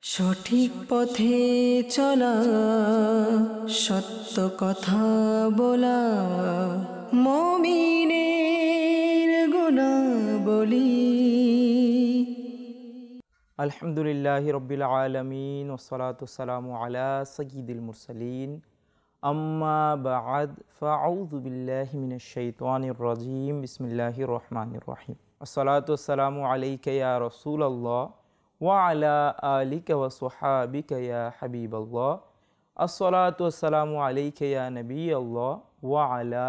সঠিক পথে চলা, সত্য কথা বলা, মুমিনের গুণাবলী। আলহামদুলিল্লাহি রাব্বিল আলামিন ওয়াসসালাতু ওয়াসসালামু আলা সাইয়্যিদিল মুরসালিন আম্মা বা'দ ফাআউযু বিল্লাহি মিনাশ শাইতানির রাজীম বিসমিল্লাহির রহমানির রহিম আসসালাতু ওয়াসসালামু আলাইকা ইয়া রাসূলাল্লাহ ওয়া আলা আলিকা ওয়া সাহবিকা ইয়া হাবিবাল্লাহ আসসালাতু ওয়াসসালামু আলাইকা ইয়া নবিয়াল্লাহ ওয়া আলা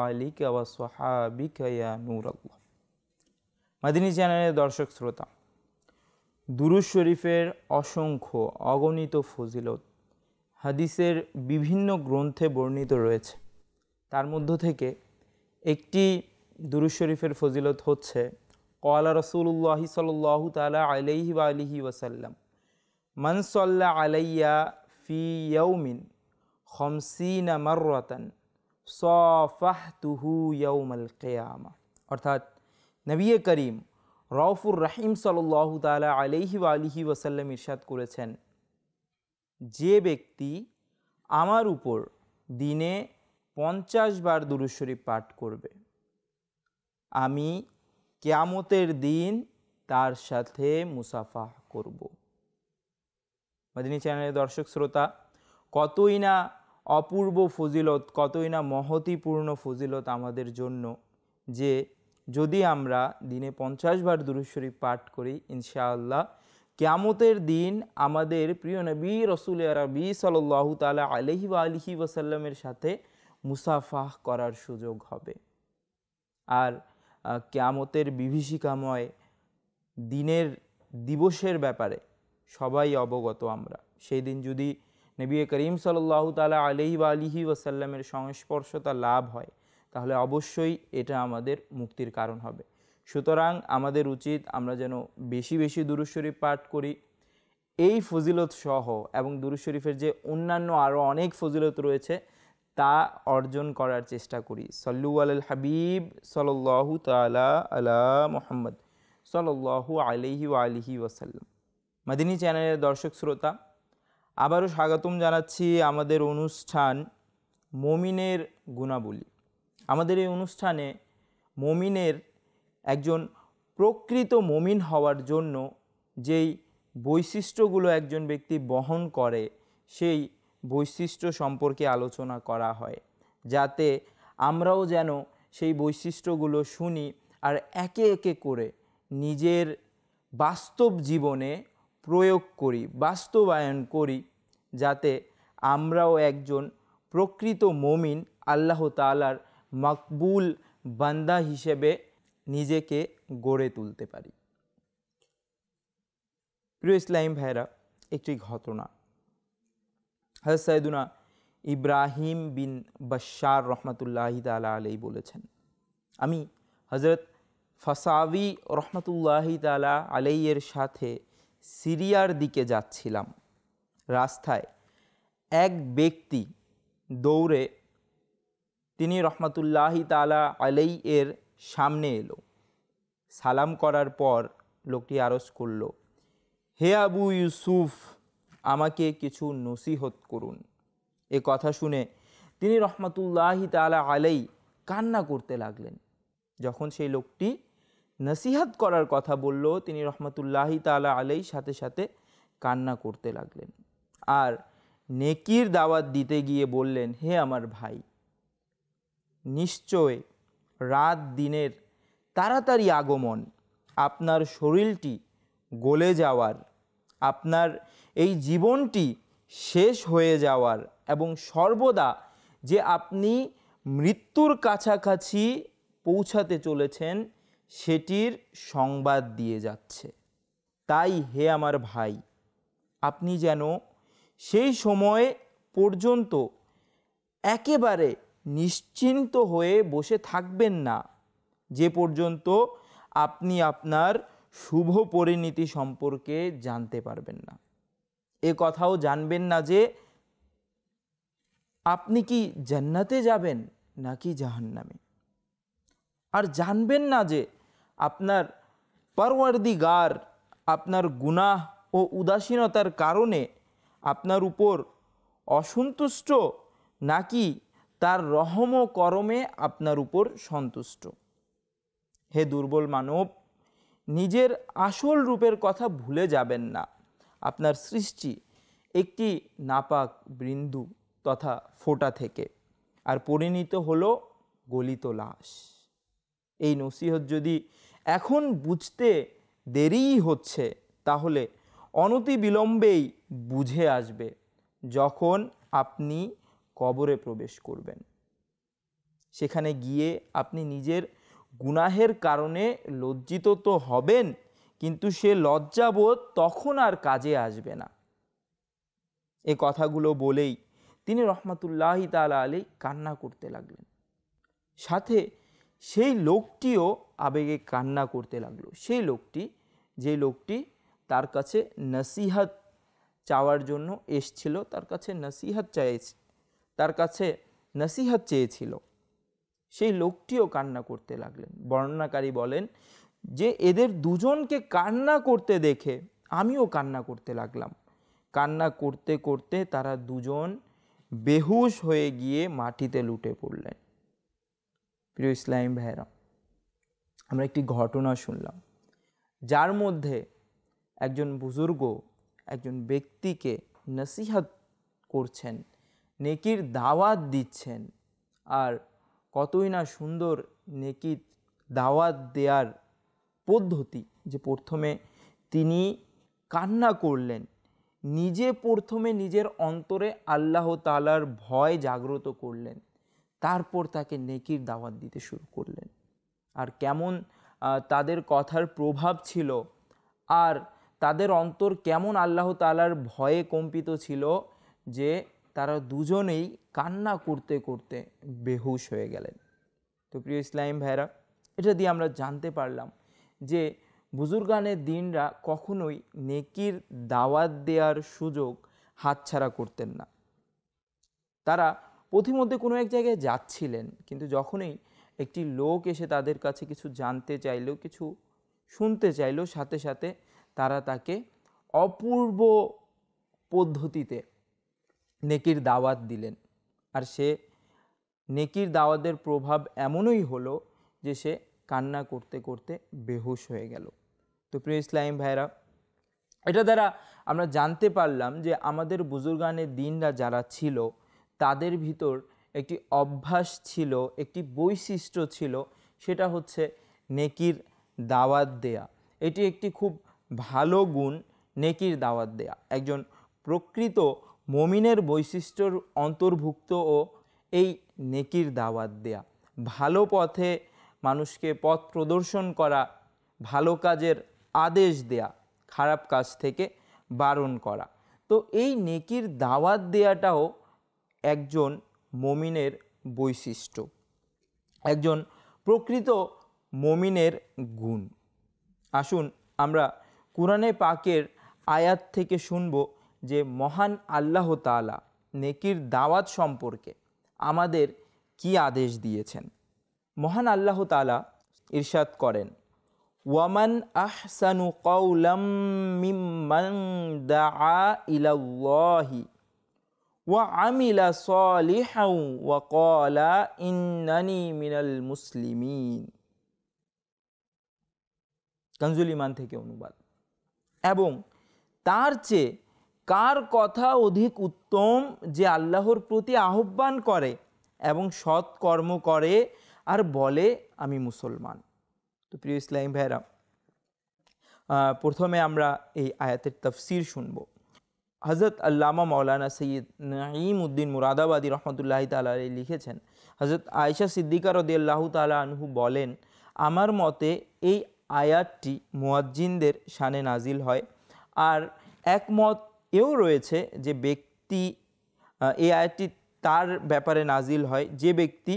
আলিকা ওয়া সাহবিকা ইয়া নূরাল্লাহ। মাদিনী চ্যানেলের দর্শক শ্রোতা, দুরূদ শরীফের অসংখ্য অগণিত ফজিলত হাদিসের বিভিন্ন গ্রন্থে বর্ণিত রয়েছে। তার মধ্য থেকে একটি দুরূদ শরীফের ফজিলত হচ্ছে ক্বালা রাসূলুল্লাহি সাল্লাল্লাহু তাআলা আলাইহি ওয়া আলিহি ওয়াসাল্লাম মান সাল্লা আলাইয়া ফি ইয়াউমিন খামসিনা মাররাতান সাফাহতুহু ইয়াউমাল কিয়ামা। অর্থাৎ নবী করিম রউফুর রহিম সাল্লাল্লাহু তাআলা আলাইহি ওয়া আলিহি ওয়াসাল্লাম ইরশাদ করেছেন, যে ব্যক্তি আমার উপর দিনে 50 বার দুরূদ শরীফ পাঠ করবে, আমি কিয়ামতের দিন তার সাথে মুসাফাহ করব। মাদিনী চ্যানেলের দর্শক শ্রোতা, কতই না অপূর্ব ফজিলত, কতই না মহতিপূর্ণ ফজিলত আমাদের জন্য, যে যদি আমরা দিনে 50 বার দুরূদ শরীফ পাঠ করি, ইনশাআল্লাহ কিয়ামতের দিন আমাদের প্রিয় নবী রাসূল আরবি সাল্লাল্লাহু তাআলা আলাইহি ওয়া আলিহি ওয়াসাল্লামের সাথে মুসাফাহ করার সুযোগ হবে। আর কিয়ামতের বিভীষিকাময় দিনের দিবসের ব্যাপারে সবাই অবগত আমরা। সেই দিন যদি নবী করিম সাল্লাল্লাহু তাআলা আলাইহি ওয়া আলিহি ওয়াসাল্লামের সংস্পর্শতা লাভ হয়, তাহলে অবশ্যই এটা আমাদের মুক্তির কারণ হবে। সুতরাং আমাদের উচিত আমরা যেন বেশি বেশি দুরূদ শরীফ পাঠ করি। এই ফজিলত সহ এবং দুরূদ শরীফের যে অন্যান্য আরও অনেক ফজিলত রয়েছে তা অর্জন করার চেষ্টা করি। সল্লু আলাল হাবিব সাল্লাল্লাহু তাআলা আলা মুহাম্মদ সাল্লাল্লাহু আলাইহি ওয়া আলিহি ওয়াসাল্লাম। মাদিনী চ্যানেলের দর্শক শ্রোতা, আবারও স্বাগতম জানাচ্ছি আমাদের অনুষ্ঠান মুমিনের গুণাবলী। আমাদের এই অনুষ্ঠানে মুমিনের একজন প্রকৃত মুমিন হওয়ার জন্য যেই বৈশিষ্ট্যগুলো একজন ব্যক্তি বহন করে, সেই বৈশিষ্ট্য সম্পর্কে আলোচনা করা হয়, যাতে আমরাও যেন সেই বৈশিষ্ট্যগুলো শুনি আর একে একে করে নিজের বাস্তব জীবনে প্রয়োগ করি, বাস্তবায়ন করি, যাতে আমরাও একজন প্রকৃত মুমিন, আল্লাহ তাআলার মকবুল বান্দা হিসেবে নিজেকে গড়ে তুলতে পারি। প্রিয় ইসলাম ভাইরা, একটি ঘটনা হযরত সাইয়েদুনা ইব্রাহিম বিন বাশশার রহমতুল্লাহি তাআলা আলাইহি বলেছেন, আমি হযরত ফাসাবি রহমতুল্লাহি তাআলা আলাইহির সাথে সিরিয়ার দিকে যাচ্ছিলাম। রাস্তায় এক ব্যক্তি দৌড়ে তিনি রহমতুল্লাহি তাআলা আলাইহি এর সামনে এলো। সালাম করার পর লোকটি আরজ করল, হে আবু ইউসুফ, আমাকে কিছু নসিহত করুন। এ কথা শুনে তিনি রহমতুল্লাহি তাআলা আলাইহি কান্না করতে লাগলেন। যখন সেই লোকটি নসিহত করার কথা বলল, তিনি রহমতুল্লাহি তাআলা আলাইহি সাথে সাথে কান্না করতে লাগলেন আর নেকির দাওয়াত দিতে গিয়ে বললেন, হে আমার ভাই, নিশ্চয় রাত দিনের তাড়াতাড়ি আগমন, আপনার শরীরটি গলে যাওয়ার, আপনার এই জীবনটি শেষ হয়ে যাওয়ার এবং সর্বদা যে আপনি মৃত্যুর কাছাকাছি পৌঁছাতে চলেছেন সেটির সংবাদ দিয়ে যাচ্ছে। তাই হে আমার ভাই, আপনি যেন সেই সময় পর্যন্ত একেবারে নিশ্চিন্ত হয়ে বসে থাকবেন না, যে পর্যন্ত আপনি আপনার শুভ পরিণতি সম্পর্কে জানতে পারবেন না। এ কথাও জানবেন না যে আপনি কি জান্নাতে যাবেন নাকি জাহান্নামে। আর জানবেন না যে আপনার পরওয়ারদিগার আপনার গুনাহ ও উদাসীনতার কারণে আপনার উপর অসন্তুষ্ট, নাকি তার রহম ও করমে আপনার উপর সন্তুষ্ট? হে দুর্বল মানব, নিজের আসল রূপের কথা ভুলে যাবেন না। আপনার সৃষ্টি একটি নাপাক বিন্দু তথা ফোঁটা থেকে, আর পরিণত হলো গলিত লাশ। এই নসিহত যদি এখন বুঝতে দেরিই হচ্ছে, তাহলে অনতি বিলম্বেই বুঝে আসবে যখন আপনি কবরে প্রবেশ করবেন। সেখানে গিয়ে আপনি নিজের গুনাহের কারণে লজ্জিত তো হবেন, কিন্তু সে লজ্জাবোধ তখন আর কাজে আসবে না। এ কথাগুলো বলেই তিনি রহমাতুল্লাহি তাআলা আলাইহি কান্না করতে লাগলেন। সাথে সেই লোকটিও আবেগে কান্না করতে লাগলো। সেই লোকটি, যে লোকটি তার কাছে নসিহত চাওয়ার জন্য এসছিল, তার কাছে নসিহত চেয়েছিল, সেই লোকটিও কান্না করতে লাগলেন। বর্ণনাকারী বলেন যে এদের দুজনকে কান্না করতে দেখে আমিও কান্না করতে লাগলাম। কান্না করতে করতে তারা দুজন বেহুশ হয়ে গিয়ে মাটিতে লুটে পড়লেন। প্রিয় ইসলামী ভাইরা, আমরা একটি ঘটনা শুনলাম যার মধ্যে একজন বুজুর্গ একজন ব্যক্তিকে নসিহত করছেন, নেকির দাওয়াত দিচ্ছেন। আর কতই না সুন্দর নেকির দাওয়াত দেওয়ার পদ্ধতি, যে প্রথমে তিনি কান্না করলেন, নিজে প্রথমে নিজের অন্তরে আল্লাহ তাআলার ভয় জাগ্রত করলেন, তারপর তাকে নেকির দাওয়াত দিতে শুরু করলেন। আর কেমন তাদের কথার প্রভাব ছিল, আর তাদের অন্তর কেমন আল্লাহ তাআলার ভয়ে কম্পিত ছিল, যে তারা দুজনেই কান্না করতে করতে বেহুশ হয়ে গেলেন। তো প্রিয় ইসলাম ভাইরা, এটা দিয়ে আমরা জানতে পারলাম যে বুজুর্গানের দিনরা কখনোই নেকির দাওয়াত দেওয়ার সুযোগ হাতছাড়া করতেন না। তারা পথিমধ্যে কোনো এক জায়গায় যাচ্ছিলেন, কিন্তু যখনই একটি লোক এসে তাদের কাছে কিছু জানতে চাইলো, কিছু শুনতে চাইলো, সাথে সাথে তারা তাকে অপূর্ব পদ্ধতিতে নেকির দাওয়াত দিলেন। আর সে নেকির দাওয়াতের প্রভাব এমনই হলো যে সে কান্না করতে করতে বেহুশ হয়ে গেল। তো প্রিয় ইসলাম ভাইরা, এটা দ্বারা আমরা জানতে পারলাম যে আমাদের বুজুর্গানের দিনরা যারা ছিল, তাদের ভিতর একটি অভ্যাস ছিল, একটি বৈশিষ্ট্য ছিল, সেটা হচ্ছে নেকির দাওয়াত দেয়া। এটি একটি খুব ভালো গুণ, নেকির দাওয়াত দেয়া একজন প্রকৃত মুমিনের বৈশিষ্ট্যর অন্তর্ভুক্ত ও এই নেকির দাওয়াত দেয়া, ভালো পথে মানুষকে পথ প্রদর্শন করা, ভালো কাজের আদেশ দেয়া, খারাপ কাজ থেকে বারণ করা। তো এই নেকির দাওয়াত দেয়াটাও একজন মুমিনের বৈশিষ্ট্য, একজন প্রকৃত মুমিনের গুণ। আসুন আমরা কুরআনে পাকের আয়াত থেকে শুনব যে মহান আল্লাহ তাআলা নেকির দাওয়াত সম্পর্কে আমাদের কি আদেশ দিয়েছেন। মহান আল্লাহ তাআলা ইরশাদ করেন, ওয়ামান আহসানু কাওলাম মিম্মান দাআ ইলাল্লাহি ওয়া আমিলা সালিহান ওয়া ক্বালা ইন্নানি মিনাল মুসলিমিন। কানজুল ঈমান থেকে অনুবাদ। এবং তার চেয়ে কার কথা অধিক উত্তম, যে আল্লাহর প্রতি আহ্বান করে এবং সৎ কর্ম করে আর বলে আমি মুসলমান। তো প্রিয় ইসলামী ভাইরা, প্রথমে আমরা এই আয়াতের তাফসির শুনব। হযরত আল্লামা মাওলানা সৈয়দ নাঈম উদ্দিন মুরাদাবাদী রহমতুল্লাহি তাআলা আলাইহি লিখেছেন, হযরত আয়েশা সিদ্দিকা রাদিয়াল্লাহু তাআলা আনহু বলেন, আমার মতে এই আয়াতটি মুয়াজ্জিনদের শানে নাজিল হয়। আর একমত এও রয়েছে যে ব্যক্তি, এই আয়াতটি তার ব্যাপারে নাজিল হয় যে ব্যক্তি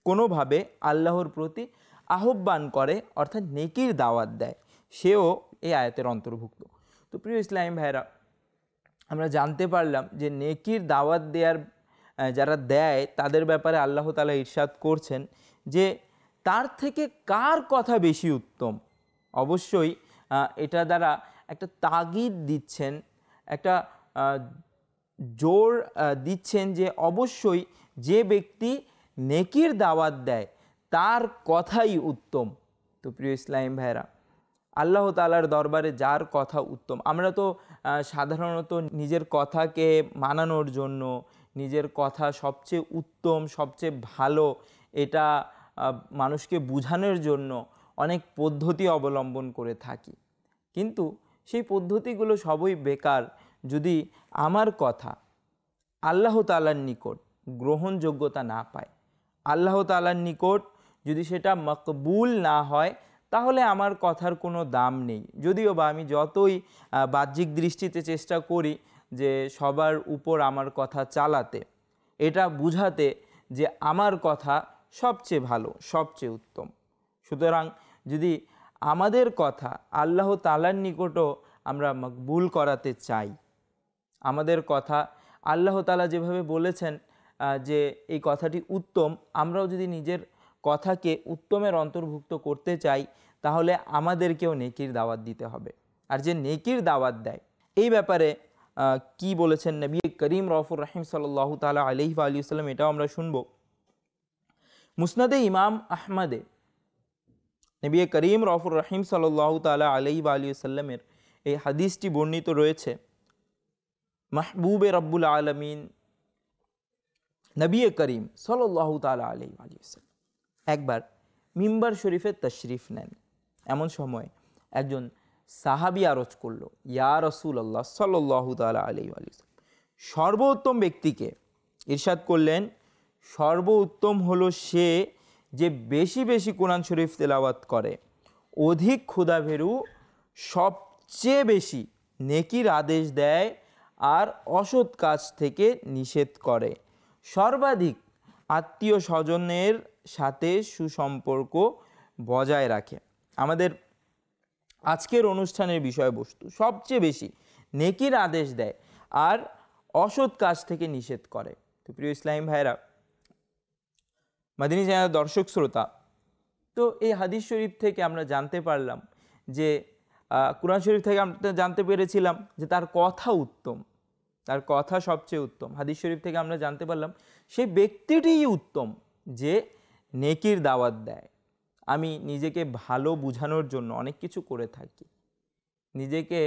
কোনোভাবে আল্লাহর প্রতি আহ্বান করে, অর্থাৎ নেকির দাওয়াত দেয়, সেও এই আয়াতের অন্তর্ভুক্ত। তো প্রিয় ইসলামী ভাইরা, আমরা জানতে পারলাম যে নেকির দাওয়াত দেওয়ার যারা দেয় তাদের ব্যাপারে আল্লাহ তাআলা ইরশাদ করছেন যে তার থেকে কার কথা বেশি উত্তম। অবশ্যই এটা দ্বারা একটা তাগিদ দিচ্ছেন, একটা জোর দিচ্ছেন যে অবশ্যই যে ব্যক্তি নেকির দাওয়াত দেয় তার কথাই উত্তম। তো প্রিয় ইসলাম ভাইরা, আল্লাহ তাআলার দরবারে যার কথা উত্তম, আমরা তো সাধারণত নিজের কথাকে মানানোর জন্য, নিজের কথা সবচেয়ে উত্তম, সবচেয়ে ভালো এটা মানুষকে বোঝানোর জন্য অনেক পদ্ধতি অবলম্বন করে থাকি, কিন্তু সেই পদ্ধতিগুলো সবই বেকার যদি আমার কথা আল্লাহ তাআলার নিকট গ্রহণযোগ্যতা না পায়, আল্লাহ তাআলার নিকট যদি সেটা মকবুল না হয়, তাহলে আমার কথার কোনো দাম নেই। যদিও বা আমি যতই বাহ্যিক দৃষ্টিতে চেষ্টা করি যে সবার উপর আমার কথা চালাতে, এটা বুঝাতে যে আমার কথা সবচেয়ে ভালো, সবচেয়ে উত্তম। সুতরাং যদি আমাদের কথা আল্লাহ তাআলার নিকটও আমরা মকবুল করাতে চাই, আমাদের কথা আল্লাহ তাআলা যেভাবে বলেছেন যে এই কথাটি উত্তম, আমরাও যদি নিজের কথাকে উত্তমের অন্তর্ভুক্ত করতে চাই, তাহলে আমাদেরকেও নেকির দাওয়াত দিতে হবে। আর যে নেকির দাওয়াত দেয় এই ব্যাপারে কি বলেছেন নবী করিম রউফুর রহিম সাল্লাল্লাহু তাআলা আলাইহি ওয়া আলিহি ওয়াসাল্লাম, এটাও আমরা শুনব। মুসনাদে ইমাম আহমদে নবী করিম রউফুর রহিম সাল্লাল্লাহু তাআলা আলাইহি ওয়া আলিহি ওয়াসাল্লামের এই হাদিসটি বর্ণিত রয়েছে। মাহবুবে রব্বুল আলমিন নবী করিম সাল্লাল্লাহু তাআলা আলাইহি ওয়া আলিহি ওয়াসাল্লাম একবার মিম্বার শরীফে তশরিফ নেন। এমন সময় একজন সাহাবী আরজ করলো, ইয়া রাসূলুল্লাহ সাল্লাল্লাহু তাআলা আলাইহি ওয়া সাল্লাম, সর্বোত্তম ব্যক্তিকে ইরশাদ করলেন, সর্বোত্তম হলো সে যে বেশি বেশি কোরআন শরীফ তেলাওয়াত করে, অধিক ক্ষুধাভীরু, সবচেয়ে বেশি নেকির আদেশ দেয় আর অসৎ কাজ থেকে নিষেধ করে, সর্বাধিক আত্মীয় স্বজনের সাথে সুসম্পর্ক বজায় রাখে। আমাদের আজকের অনুষ্ঠানের বিষয়বস্তু সবচেয়ে বেশি নেকির আদেশ দেয় আর অসৎ কাজ থেকে নিষেধ করে। তো প্রিয় ইসলাম ভাইরা, মাদিনী চ্যানেলের দর্শক শ্রোতা, তো এই হাদিস শরীফ থেকে আমরা জানতে পারলাম যে কোরআন শরীফ থেকে আমরা জানতে পেরেছিলাম যে তার কথা উত্তম, তার কথা সবচেয়ে উত্তম। হাদিস শরীফ থেকে আমরা জানতে পারলাম সেই ব্যক্তিটিই উত্তম যে নেকির দাওয়াত দেয়। আমি নিজেকে ভালো বোঝানোর জন্য অনেক কিছু করে থাকি, নিজেকে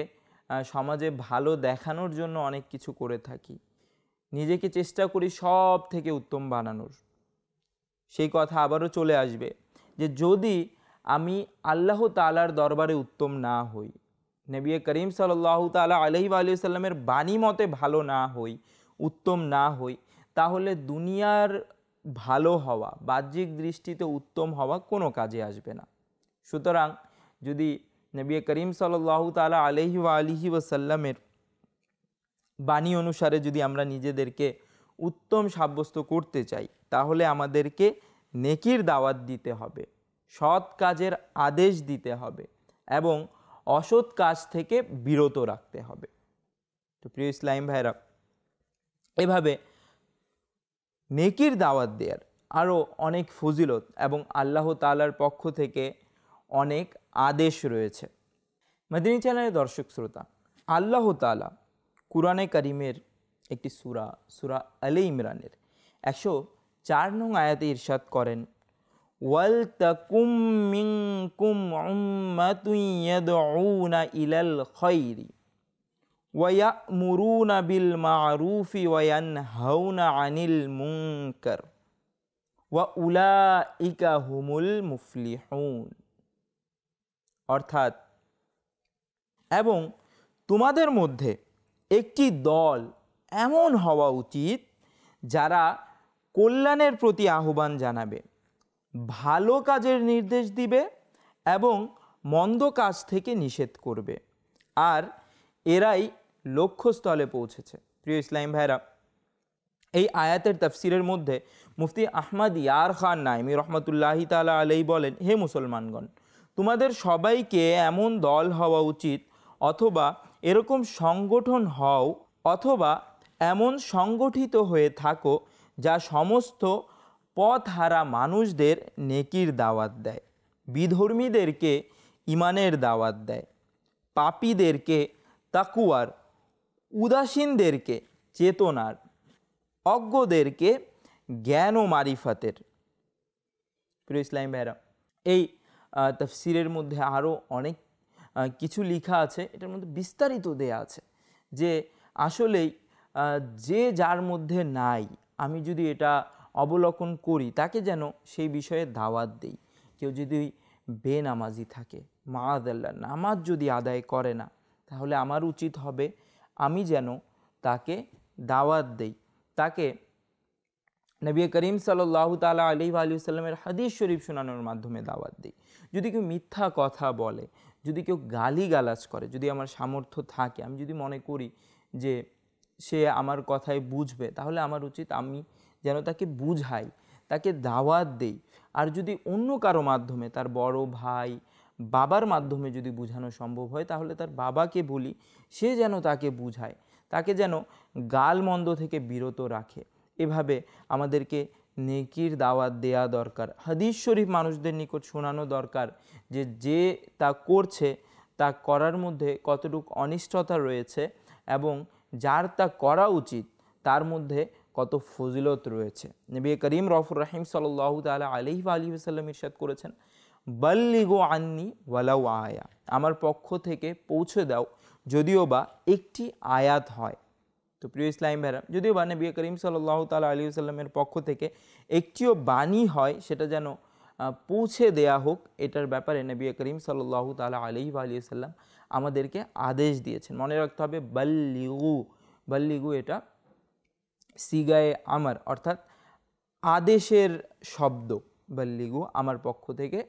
সমাজে ভালো দেখানোর জন্য অনেক কিছু করে থাকি, নিজেকে চেষ্টা করি সব থেকে উত্তম বানানোর। সেই কথা আবারও চলে আসবে যে যদি আমি আল্লাহ তাআলার দরবারে উত্তম না হই, নবী করিম সাল্লাল্লাহু তাআলা আলাইহি ওয়া সাল্লামের বাণী মতে ভালো না হই, উত্তম না হই, তাহলে দুনিয়ার ভালো হওয়া, বাহ্যিক দৃষ্টিতে উত্তম হওয়া কোনো কাজে আসবে না। সুতরাং যদি নবী করিম সাল্লাল্লাহু তাআলা আলাইহি ওয়া সাল্লামের বাণী অনুসারে যদি আমরা নিজেদেরকে উত্তম সাব্যস্ত করতে চাই, তাহলে আমাদেরকে নেকির দাওয়াত দিতে হবে, সৎ কাজের আদেশ দিতে হবে এবং অসৎ কাজ থেকে বিরত রাখতে হবে। তো প্রিয় ইসলাম ভাইরা, এভাবে নেকির দাওয়াত দেওয়ার আরও অনেক ফজিলত এবং আল্লাহ তাআলার পক্ষ থেকে অনেক আদেশ রয়েছে। মাদিনী চ্যানেলের দর্শক শ্রোতা, আল্লাহ তাআলা কুরআনে কারিমের একটি সূরা, সূরা আলে ইমরানের 104 নং আয়াতে ইরশাদ করেন, ওয়াল তাকুম মিনকুম উম্মাতুন ইয়াদউনা ইলাল খায়রি ওয়া ইয়া'মুরুনা বিল মা'রুফি ওয়া ইয়ানহাউনা আনিল মুনকার ওয়া উলাইকা হুমুল মুফলিহুন। অর্থাৎ, এবং তোমাদের মধ্যে একটি দল এমন হওয়া উচিত যারা কল্যাণের প্রতি আহ্বান জানাবে, ভালো কাজের নির্দেশ দিবে এবং মন্দ কাজ থেকে নিষেধ করবে, আর এরাই লক্ষ্যস্থলে পৌঁছেছে। প্রিয় ইসলাম ভাইরা, এই আয়াতের তাফসিরের মধ্যে মুফতি আহমদ ইয়ার খান নাইমি রহমতুল্লাহি তাআলা আলাইহি বলেন, হে মুসলমানগণ, তোমাদের সবাইকে এমন দল হওয়া উচিত অথবা এরকম সংগঠন হও অথবা এমন সংগঠিত হয়ে থাকো যা সমস্ত পথহারা মানুষদের নেকির দাওয়াত দেয়, বিধর্মীদেরকে ইমানের দাওয়াত দেয়, পাপীদেরকে তাকুয়ার, উদাসীনদেরকে চেতনার, অজ্ঞদেরকে জ্ঞান ও মারিফাতের। প্রিয় ইসলাম ভাইরা, এই তাফসিরের মধ্যে আরও অনেক কিছু লেখা আছে, এটার মধ্যে বিস্তারিত দেয়া আছে যে আসলেই যে যার মধ্যে নাই, আমি যদি এটা অবলোকন করি তাকে যেন সেই বিষয়ে দাওয়াত দেই। কেউ যদি বেনামাজি থাকে, মাআযাল্লাহ নামাজ যদি আদায় করে না, তাহলে আমার উচিত হবে আমি যেন তাকে দাওয়াত দেই, তাকে নবী করিম সাল্লাল্লাহু তাআলা আলাইহি ওয়া সাল্লামের হাদিস শরীফ শোনানোর মাধ্যমে দাওয়াত দিই। যদি কেউ মিথ্যা কথা বলে, যদি কেউ গালিগালাজ করে, যদি আমার সামর্থ্য থাকে, আমি যদি মনে করি যে সে আমার কথায় বুঝবে, তাহলে আমার উচিত আমি যেন তাকে বুঝাই, তাকে দাওয়াত দেই। আর যদি অন্য কারো মাধ্যমে, তার বড় ভাই, বাবার মাধ্যমে যদি বোঝানো সম্ভব হয়, তাহলে তার বাবাকে বলি সে যেন তাকে বুঝায়, তাকে যেন গালমন্দ থেকে বিরত রাখে। এভাবে আমাদেরকে নেকির দাওয়াত দেয়া দরকার। হাদিস শরীফ মানুষদের নিকট শোনানো দরকার যে যে তা করছে তা করার মধ্যে কতটুকু অনিষ্টতা রয়েছে এবং যার তা করা উচিত তার মধ্যে কত ফজিলত রয়েছে। নবী করিম রউফুর রহিম সাল্লাল্লাহু তাআলা আলাইহি ওয়া সাল্লাম ইরশাদ করেছেন, বাল্লিগু আন্নি ওয়ালাউ আয়া, আমার পক্ষ থেকে পৌঁছে দাও যদিও বা একটি আয়াত হয়। তো প্রিয় ইসলাম ভাইরা, যদিও বা নবী করিম সাল্লাল্লাহু তাআলা আলাইহি ওয়াসাল্লামের পক্ষ থেকে একটিও বাণী হয়, সেটা যেন পৌঁছে দেয়া হোক, এটার ব্যাপারে নবী করিম সাল্লাল্লাহু তাআলা আলাইহি ওয়াসাল্লাম আমাদেরকে আদেশ দিয়েছেন। মনে রাখতে হবে বাল্লিগু, বাল্লিগু এটা সিগায়ে আমার, অর্থাৎ আদেশের শব্দ। বাল্লিগু আমার পক্ষ থেকে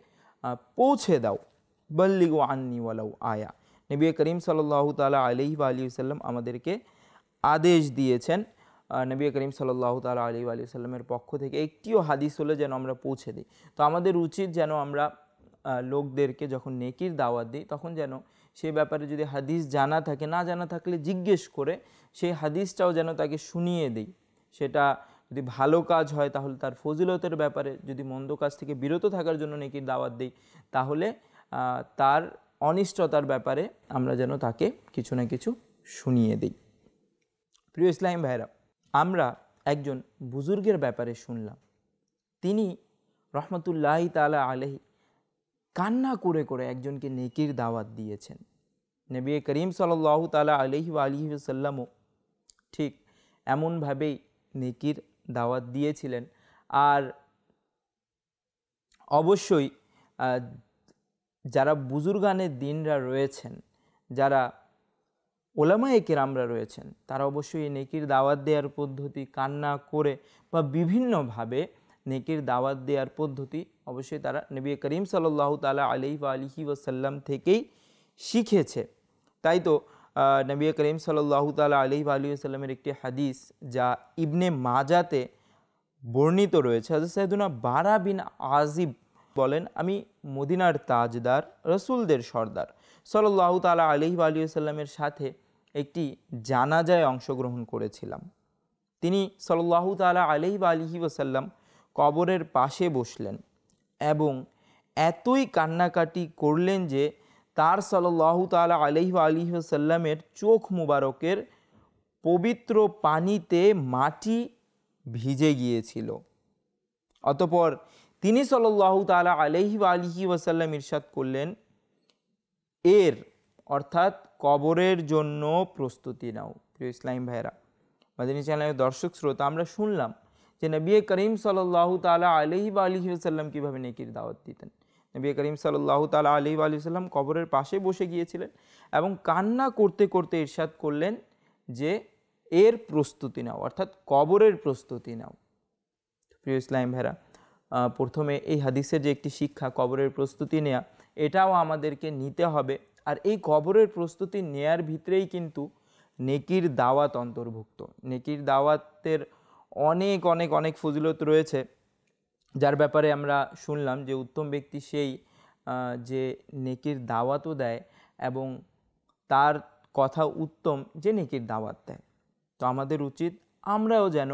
পৌঁছে দাও, বাল্লিগু আন্নি ওয়ালাউ আয়া। নবী করিম সাল্লাল্লাহু তাআলা আলাইহি ওয়াসাল্লাম আমাদেরকে আদেশ দিয়েছেন নবী করিম সাল্লাল্লাহু তাআলা আলাইহি ওয়াসাল্লামের পক্ষ থেকে একটিও হাদিস হলে যেন আমরা পৌঁছে দিই। তো আমাদের উচিত যেন আমরা লোকদেরকে যখন নেকির দাওয়াত দিই, তখন যেন সেই ব্যাপারে যদি হাদিস জানা থাকে, না জানা থাকলে জিজ্ঞেস করে সেই হাদিসটাও যেন তাকে শুনিয়ে দিই। সেটা যদি ভালো কাজ হয় তাহলে তার ফজিলতের ব্যাপারে, যদি মন্দ কাজ থেকে বিরত থাকার জন্য নেকির দাওয়াত দিই, তাহলে তার অনিষ্টতার ব্যাপারে আমরা যেন তাকে কিছু না কিছু শুনিয়ে দিই। প্রিয় ইসলাম ভাইরা, আমরা একজন বুজুর্গের ব্যাপারে শুনলাম, তিনি রহমতুল্লাহি তাআলা আলাইহি কান্না করে করে একজনকে নেকির দাওয়াত দিয়েছেন। নবী করিম সাল্লাল্লাহু তাআলা আলাইহি ওয়াসাল্লামও ঠিক এমনভাবেই নেকির দাওয়াত দিয়েছিলেন। আর অবশ্যই যারা বুজুর্গানের দিনরা রয়েছেন, যারা ওলামায়ে কেরামরা রয়েছেন, তারা অবশ্যই এই নেকির দাওয়াত দেওয়ার পদ্ধতি কান্না করে বা বিভিন্নভাবে নেকির দাওয়াত দেওয়ার পদ্ধতি অবশ্যই তারা নবী করিম সাল্লাল্লাহু তাআলা আলাইহি ওয়াসাল্লাম থেকেই শিখেছে। তাই তো নবী করিম সাল্লাল্লাহু তাআলা আলাইহি ওয়াসাল্লামের একটি হাদিস যা ইবনে মাজাতে বর্ণিত রয়েছে, হযরত সাইয়েদুনা বারা বিন আজিব বলেন, আমি মদিনার তাজদার, রসুলদের সর্দার সাল্লাল্লাহু তাআলা আলাইহি ওয়াসাল্লামের সাথে একটি জানাজায় অংশগ্রহণ করেছিলাম। তিনি সাল্লাল্লাহু তাআলা আলাইহি ওয়াসাল্লাম কবরের পাশে বসলেন এবং এতই কান্নাকাটি করলেন যে তার সাল্লাল্লাহু তাআলা আলাইহি ওয়াসাল্লামের চোখ মুবারকের পবিত্র পানিতে মাটি ভিজে গিয়েছিল। অতঃপর তিনি সাল্লাল্লাহু তাআলা আলাইহি ওয়াসাল্লাম ইরশাদ করলেন, এর অর্থাৎ কবরের জন্য প্রস্তুতি নাও। প্রিয় ইসলাম ভাইরা, মাদানী চ্যানেলের দর্শক শ্রোতা, আমরা শুনলাম যে নবী করিম সাল্লাল্লাহু তাআলা আলাইহি ওয়াসাল্লাম কীভাবে নেকির দাওয়াত দিতেন। নবী করিম সাল্লাল্লাহু তাআলা আলাইহি ওয়াসাল্লাম কবরের পাশে বসে গিয়েছিলেন এবং কান্না করতে করতে ইরশাদ করলেন যে এর প্রস্তুতি নাও, অর্থাৎ কবরের প্রস্তুতি নাও। প্রিয় ইসলাম ভাইরা, প্রথমে এই হাদিসের যে একটি শিক্ষা কবরের প্রস্তুতি নেওয়া, এটাও আমাদেরকে নিতে হবে। আর এই কবরের প্রস্তুতি নেয়ার ভিতরেই কিন্তু নেকির দাওয়াত অন্তর্ভুক্ত। নেকির দাওয়াতের অনেক অনেক অনেক ফজিলত রয়েছে, যার ব্যাপারে আমরা শুনলাম যে উত্তম ব্যক্তি সেই যে নেকির দাওয়াতও দেয় এবং তার কথা উত্তম যে নেকির দাওয়াত দেয়। তো আমাদের উচিত আমরাও যেন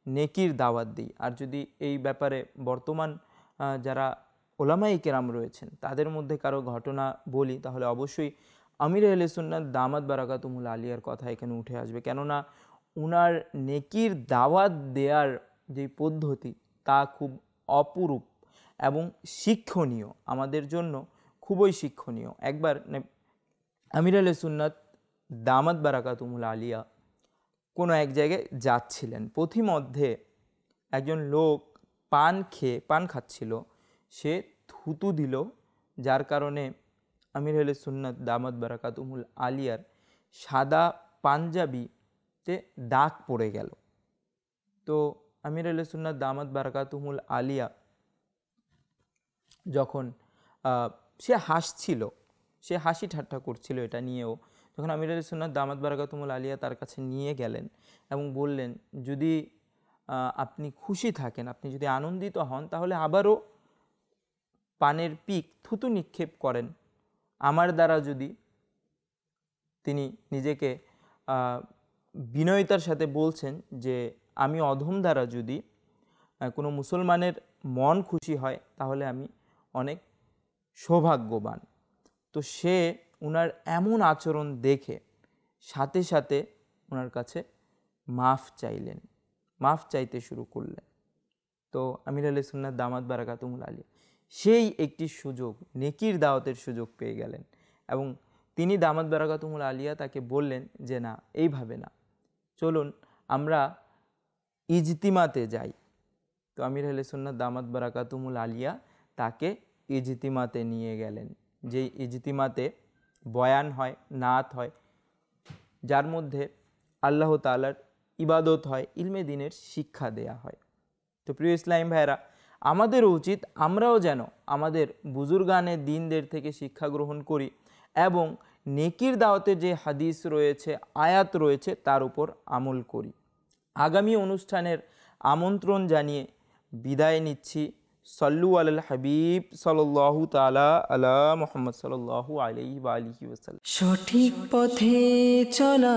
নেকির দাওয়াত দিই। আর যদি এই ব্যাপারে বর্তমান যারা ওলামায়ে কেরাম রয়েছেন তাদের মধ্যে কারো ঘটনা বলি, তাহলে অবশ্যই আমির আহলে সুন্নাত দামাত বারাকাতুহুল আলিয়ার কথা এখানে উঠে আসবে, কেননা উনার নেকির দাওয়াত দেওয়ার যে পদ্ধতি তা খুব অপরূপ এবং শিক্ষণীয়, আমাদের জন্য খুবই শিক্ষণীয়। একবার আমির আহলে সুন্নাত দামাত বারাকাতুহুল আলিয়া কোনো এক জায়গায় যাচ্ছিলেন, পথিমধ্যে একজন লোক পান খাচ্ছিল, সে থুতু দিল, যার কারণে আমির আহলে সুন্নাত দামাত বারাকাতুহুল আলিয়ার সাদা পাঞ্জাবিতে দাগ পড়ে গেল। তো আমির আহলে সুন্নাত দামাত বারাকাতুহুল আলিয়া যখন সে হাসছিল, সে হাসি ঠাট্টা করছিল এটা নিয়েও, যখন আমির আহলে সুন্নাত দামাত বারাকাতুহুল আলিয়া তার কাছে নিয়ে গেলেন এবং বললেন, যদি আপনি খুশি থাকেন, আপনি যদি আনন্দিত হন, তাহলে আবারও পানের পিক থুতু নিক্ষেপ করেন। আমার দ্বারা যদি, তিনি নিজেকে বিনয়তার সাথে বলছেন যে আমি অধম দ্বারা যদি কোনো মুসলমানের মন খুশি হয় তাহলে আমি অনেক সৌভাগ্যবান। তো সে ওনার এমন আচরণ দেখে সাথে সাথে ওনার কাছে মাফ চাইলেন, মাফ চাইতে শুরু করলেন। তো আমির আহলে সুন্নাত দামাত বারাকাতুহুল আলিয়া সেই একটি সুযোগ, নেকির দাওয়াতের সুযোগ পেয়ে গেলেন এবং তিনি দামাত বারাকাতুহুল আলিয়া তাকে বললেন যে না, এইভাবে না, চলুন আমরা ইজতিমাতে যাই। তো আমির আহলে সুন্নাত দামাত বারাকাতুহুল আলিয়া তাকে ইজতিমাতে নিয়ে গেলেন, যেই ইজতিমাতে বয়ান হয়, নাত হয়, যার মধ্যে আল্লাহ তাআলার ইবাদত হয়, ইলমে দ্বীনের শিক্ষা দেয়া হয়। তো প্রিয় ইসলাম ভাইরা, আমাদেরও উচিত আমরাও যেন আমাদের বুজুর্গানে দ্বীনদের থেকে শিক্ষা গ্রহণ করি এবং নেকির দাওয়াতের যে হাদিস রয়েছে, আয়াত রয়েছে, তার উপর আমল করি। আগামী অনুষ্ঠানের আমন্ত্রণ জানিয়ে বিদায় নিচ্ছি। সল্লু আলাল হাবিব সাল্লাল্লাহু তাআলা আলা মুহাম্মদ সাল্লাল্লাহু আলাইহি ওয়া আলিহি ওয়াসাল্লাম। সঠিক পথে চলা,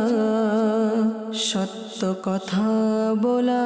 সত্য কথা বলা,